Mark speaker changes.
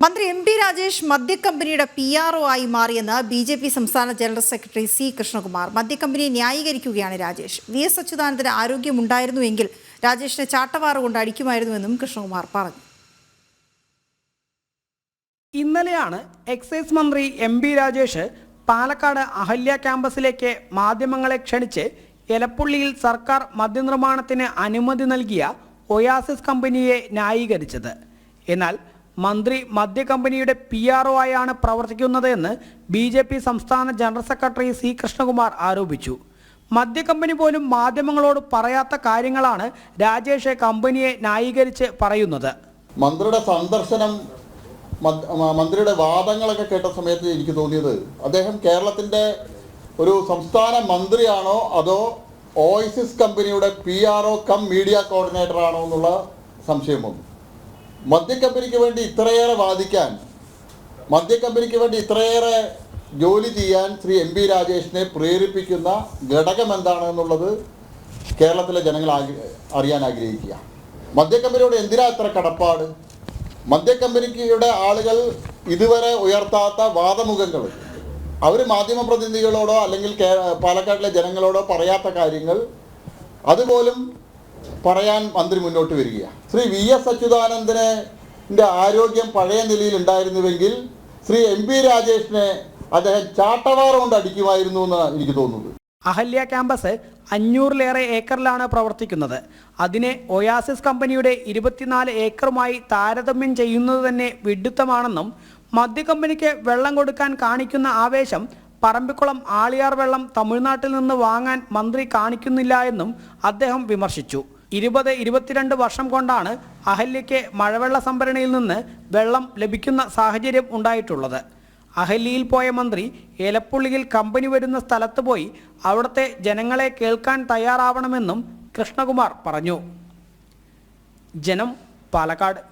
Speaker 1: മന്ത്രി MP. Rajesh മദ്യക്കമ്പനിയുടെ PRO ആയി മാറിയെന്ന് BJP സംസ്ഥാന ജനറൽ സെക്രട്ടറി C. കൃഷ്ണകുമാർ. മദ്യക്കമ്പനിയെ ന്യായീകരിക്കുകയാണ് രാജേഷ്. VS അച്യുതാനന്ദന് ആരോഗ്യമുണ്ടായിരുന്നുവെങ്കിൽ രാജേഷിനെ ചാട്ടവാറുകൊണ്ട് അടിക്കുമായിരുന്നുവെന്നും കൃഷ്ണകുമാർ പറഞ്ഞു.
Speaker 2: ഇന്നലെയാണ് എക്സൈസ് മന്ത്രി എം.പി. രാജേഷ് പാലക്കാട് അഹല്യ ക്യാമ്പസിലേക്ക് മാധ്യമങ്ങളെ ക്ഷണിച്ച് എലപ്പുള്ളിയിൽ സർക്കാർ മദ്യനിർമ്മാണത്തിന് അനുമതി നൽകിയ ഒയാസിസ് കമ്പനിയെ ന്യായീകരിച്ചത്. എന്നാൽ മന്ത്രി മദ്യക്കമ്പനിയുടെ PRO ആയാണ് പ്രവർത്തിക്കുന്നതെന്ന് BJP സംസ്ഥാന ജനറൽ സെക്രട്ടറി C. കൃഷ്ണകുമാർ ആരോപിച്ചു. മദ്യക്കമ്പനി പോലും മാധ്യമങ്ങളോട് പറയാത്ത കാര്യങ്ങളാണ് രാജേഷ് കമ്പനിയെ ന്യായീകരിച്ച് പറയുന്നത്.
Speaker 3: മന്ത്രിയുടെ സന്ദർശനം, മന്ത്രിയുടെ വാദങ്ങളൊക്കെ കേട്ട സമയത്ത് എനിക്ക് തോന്നിയത് അദ്ദേഹം കേരളത്തിൻ്റെ ഒരു സംസ്ഥാന മന്ത്രിയാണോ അതോ ഓയസിസ് കമ്പനിയുടെ PRO കം മീഡിയ കോർഡിനേറ്റർ ആണോ എന്നുള്ള സംശയം വന്നു. മദ്യക്കമ്പനിക്ക് വേണ്ടി ഇത്രയേറെ വാദിക്കാൻ, മദ്യക്കമ്പനിക്ക് വേണ്ടി ഇത്രയേറെ ജോലി ചെയ്യാൻ ശ്രീ എം.പി. രാജേഷിനെ പ്രേരിപ്പിക്കുന്ന ഘടകം എന്താണ് എന്നുള്ളത് കേരളത്തിലെ ജനങ്ങൾ അറിയാൻ ആഗ്രഹിക്കുക. മദ്യക്കമ്പനിയോട് എന്തിനാ ഇത്ര കടപ്പാട്? മദ്യക്കമ്പനിയുടെ ആളുകൾ ഇതുവരെ ഉയർത്താത്ത വാദമുഖങ്ങൾ, അവർ മാധ്യമപ്രതിനിധികളോടോ അല്ലെങ്കിൽ പാലക്കാട്ടിലെ ജനങ്ങളോടോ പറയാത്ത കാര്യങ്ങൾ അതുപോലും പറയാൻ മന്ത്രി മുന്നോട്ട് വരികയാണ്. ശ്രീ VS അച്യുതാനന്ദൻ്റെ ആരോഗ്യം പഴയ നിലയിൽ ഉണ്ടായിരുന്നുവെങ്കിൽ ശ്രീ എം.പി. രാജേഷിനെ അദ്ദേഹം ചാട്ടവാറ കൊണ്ട് അടിക്കുമായിരുന്നു എന്ന് എനിക്ക് തോന്നുന്നത്.
Speaker 2: അഹല്യ ക്യാമ്പസ് 500-ലേറെ ഏക്കറിലാണ് പ്രവർത്തിക്കുന്നത്. അതിനെ ഒയാസിസ് കമ്പനിയുടെ 24 ഏക്കറുമായി താരതമ്യം ചെയ്യുന്നത് തന്നെ വിഡ്ഢിത്തമാണെന്നും മദ്യക്കമ്പനിക്ക് വെള്ളം കൊടുക്കാൻ കാണിക്കുന്ന ആവേശം പറമ്പിക്കുളം ആളിയാർ വെള്ളം തമിഴ്നാട്ടിൽ നിന്ന് വാങ്ങാൻ മന്ത്രി കാണിക്കുന്നില്ല എന്നും അദ്ദേഹം വിമർശിച്ചു. 20-22 വർഷം കൊണ്ടാണ് അഹല്യയ്ക്ക് മഴവെള്ള സംഭരണിയിൽ നിന്ന് വെള്ളം ലഭിക്കുന്ന സാഹചര്യം ഉണ്ടായിട്ടുള്ളത്. അഹല്യയിൽ പോയ മന്ത്രി എലപ്പുള്ളിയിൽ കമ്പനി വരുന്ന സ്ഥലത്ത് പോയി അവിടുത്തെ ജനങ്ങളെ കേൾക്കാൻ തയ്യാറാവണമെന്നും കൃഷ്ണകുമാർ പറഞ്ഞു. ജനം, പാലക്കാട്.